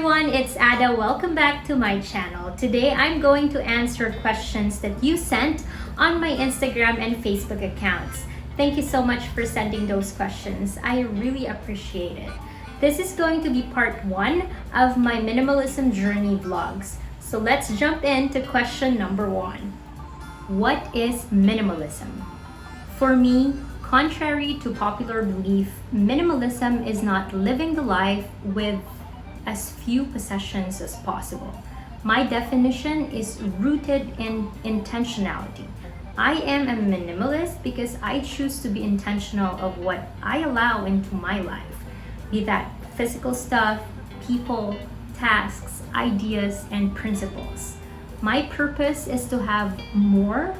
everyone, it's Ada. Welcome back to my channel. Today I'm going to answer questions that you sent on my Instagram and Facebook accounts. Thank you so much for sending those questions. I really appreciate it. This is going to be part 1 of my minimalism journey vlogs. So let's jump into question number 1. What is minimalism? For me, contrary to popular belief, minimalism is not living the life with as few possessions as possible. My definition is rooted in intentionality. I am a minimalist because I choose to be intentional of what I allow into my life, be that physical stuff, people, tasks, ideas, and principles. My purpose is to have more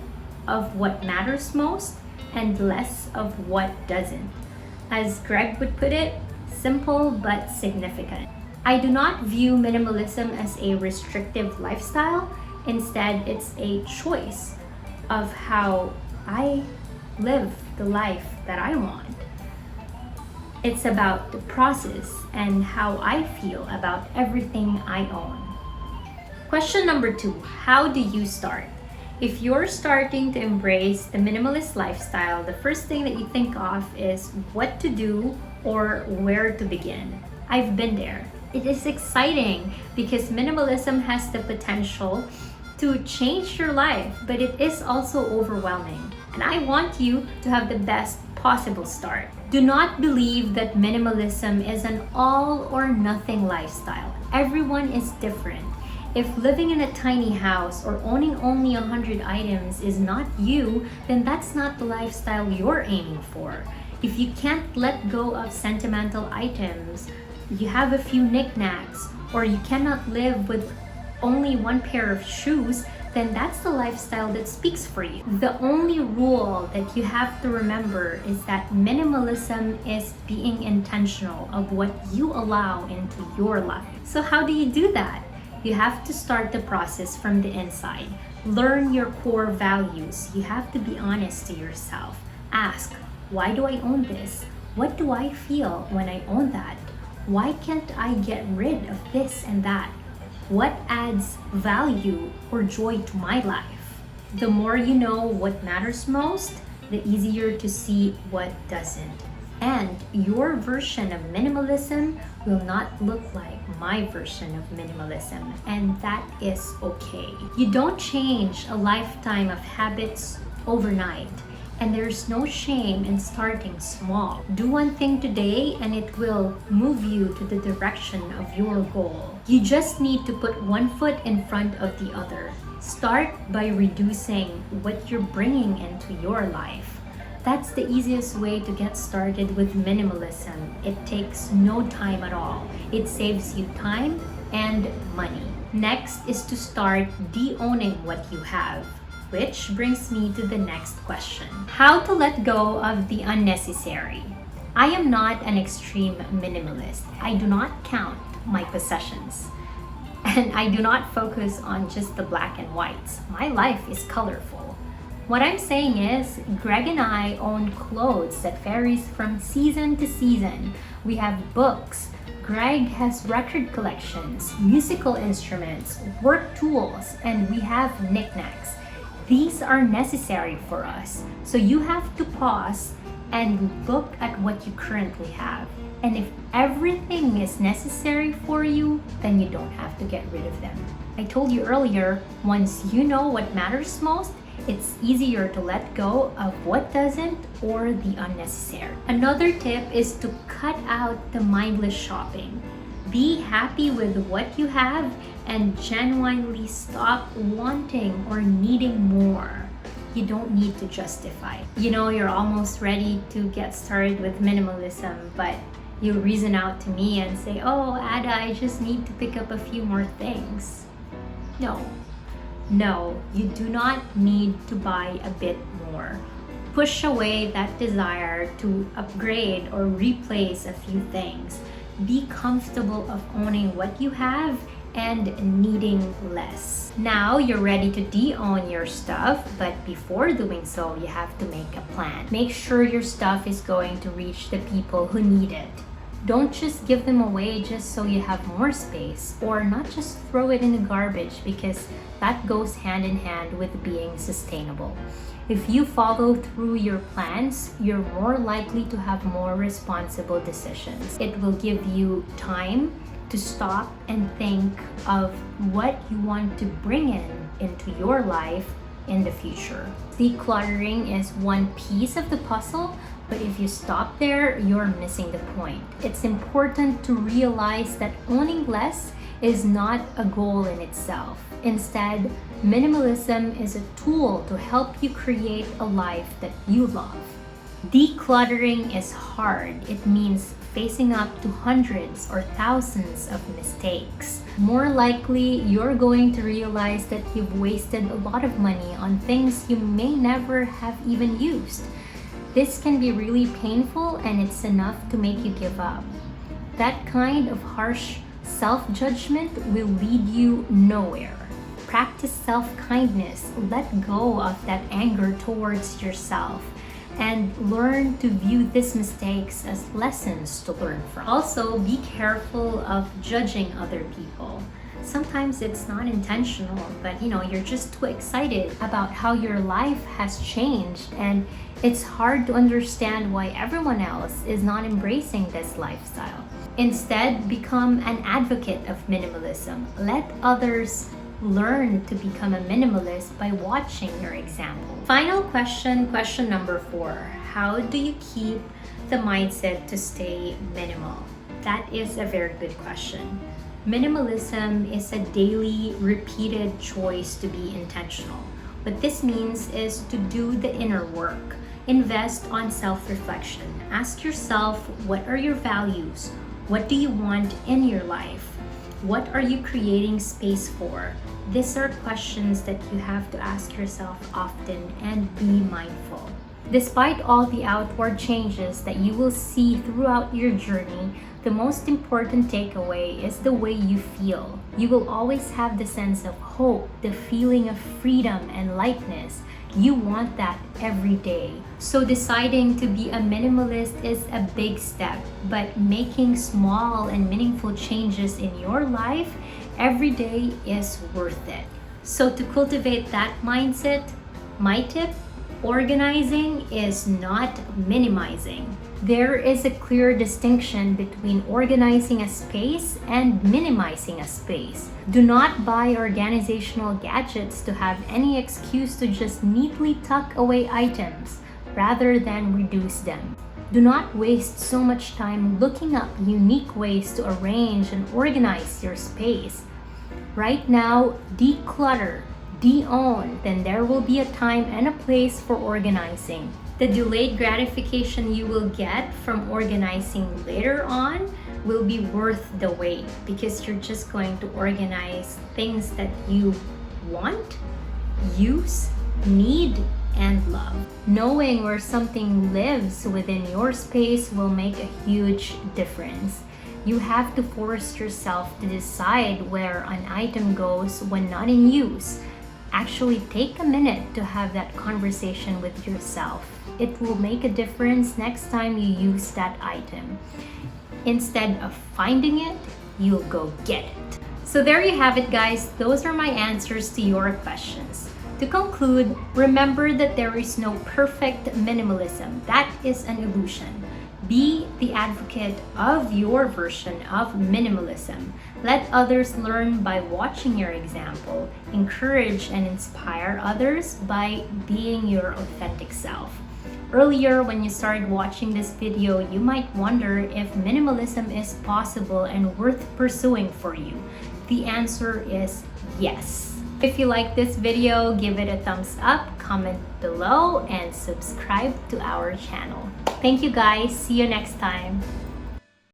of what matters most and less of what doesn't. As Greg would put it, simple but significant. I do not view minimalism as a restrictive lifestyle. Instead, it's a choice of how I live the life that I want. It's about the process and how I feel about everything I own. Question number 2, how do you start? If you're starting to embrace the minimalist lifestyle, the first thing that you think of is what to do or where to begin. I've been there. It is exciting because minimalism has the potential to change your life, but it is also overwhelming. And I want you to have the best possible start. Do not believe that minimalism is an all or nothing lifestyle. Everyone is different. If living in a tiny house or owning only 100 items is not you, then that's not the lifestyle you're aiming for. If you can't let go of sentimental items, you have a few knickknacks, or you cannot live with only one pair of shoes, then that's the lifestyle that speaks for you. The only rule that you have to remember is that minimalism is being intentional of what you allow into your life. So how do you do that? You have to start the process from the inside. Learn your core values. You have to be honest to yourself. Ask, why do I own this? What do I feel when I own that? Why can't I get rid of this and that? What adds value or joy to my life? The more you know what matters most, the easier to see what doesn't. And your version of minimalism will not look like my version of minimalism, and that is okay. You don't change a lifetime of habits overnight. And there's no shame in starting small. Do one thing today and it will move you to the direction of your goal. You just need to put one foot in front of the other. Start by reducing what you're bringing into your life. That's the easiest way to get started with minimalism. It takes no time at all. It saves you time and money. Next is to start de-owning what you have. Which brings me to the next question. How to let go of the unnecessary. I am not an extreme minimalist. I do not count my possessions. And I do not focus on just the black and whites. My life is colorful. What I'm saying is, Greg and I own clothes that varies from season to season. We have books. Greg has record collections, musical instruments, work tools, and we have knickknacks. These are necessary for us. So you have to pause and look at what you currently have. And if everything is necessary for you, then you don't have to get rid of them. I told you earlier, once you know what matters most, it's easier to let go of what doesn't or the unnecessary. Another tip is to cut out the mindless shopping. Be happy with what you have and genuinely stop wanting or needing more. You don't need to justify. You know you're almost ready to get started with minimalism, but you reason out to me and say, oh, Ada, I just need to pick up a few more things. No, you do not need to buy a bit more. Push away that desire to upgrade or replace a few things. Be comfortable of owning what you have and needing less. Now you're ready to de-own your stuff, but before doing so, you have to make a plan. Make sure your stuff is going to reach the people who need it. Don't just give them away just so you have more space, or not just throw it in the garbage, because that goes hand in hand with being sustainable. If you follow through your plans, you're more likely to have more responsible decisions. It will give you time to stop and think of what you want to bring into your life in the future. Decluttering is one piece of the puzzle, but if you stop there, you're missing the point. It's important to realize that owning less is not a goal in itself. Instead, minimalism is a tool to help you create a life that you love. Decluttering is hard. It means facing up to hundreds or thousands of mistakes. More likely, you're going to realize that you've wasted a lot of money on things you may never have even used. This can be really painful, and it's enough to make you give up. That kind of harsh self-judgment will lead you nowhere. Practice self-kindness. Let go of that anger towards yourself and learn to view these mistakes as lessons to learn from. Also, be careful of judging other people. Sometimes it's not intentional, but you're just too excited about how your life has changed, and it's hard to understand why everyone else is not embracing this lifestyle. Instead, become an advocate of minimalism. Let others learn to become a minimalist by watching your example. Final question number 4. How do you keep the mindset to stay minimal? That is a very good question. Minimalism is a daily, repeated choice to be intentional. What this means is to do the inner work. Invest on self-reflection. Ask yourself, what are your values? What do you want in your life? What are you creating space for? These are questions that you have to ask yourself often and be mindful. Despite all the outward changes that you will see throughout your journey, the most important takeaway is the way you feel. You will always have the sense of hope, the feeling of freedom and lightness. You want that every day. So deciding to be a minimalist is a big step, but making small and meaningful changes in your life every day is worth it. So to cultivate that mindset, my tip: organizing is not minimizing. There is a clear distinction between organizing a space and minimizing a space. Do not buy organizational gadgets to have any excuse to just neatly tuck away items rather than reduce them. Do not waste so much time looking up unique ways to arrange and organize your space. Right now, declutter, de-own, then there will be a time and a place for organizing. The delayed gratification you will get from organizing later on will be worth the wait, because you're just going to organize things that you want, use, need, and love. Knowing where something lives within your space will make a huge difference. You have to force yourself to decide where an item goes when not in use. Actually, take a minute to have that conversation with yourself. It will make a difference next time you use that item. Instead of finding it, you'll go get it. So there you have it, guys. Those are my answers to your questions. To conclude, remember that there is no perfect minimalism. That is an illusion. Be the advocate of your version of minimalism. Let others learn by watching your example. Encourage and inspire others by being your authentic self. Earlier, when you started watching this video, you might wonder if minimalism is possible and worth pursuing for you. The answer is yes. If you like this video, give it a thumbs up, comment below, and subscribe to our channel. Thank you guys. See you next time.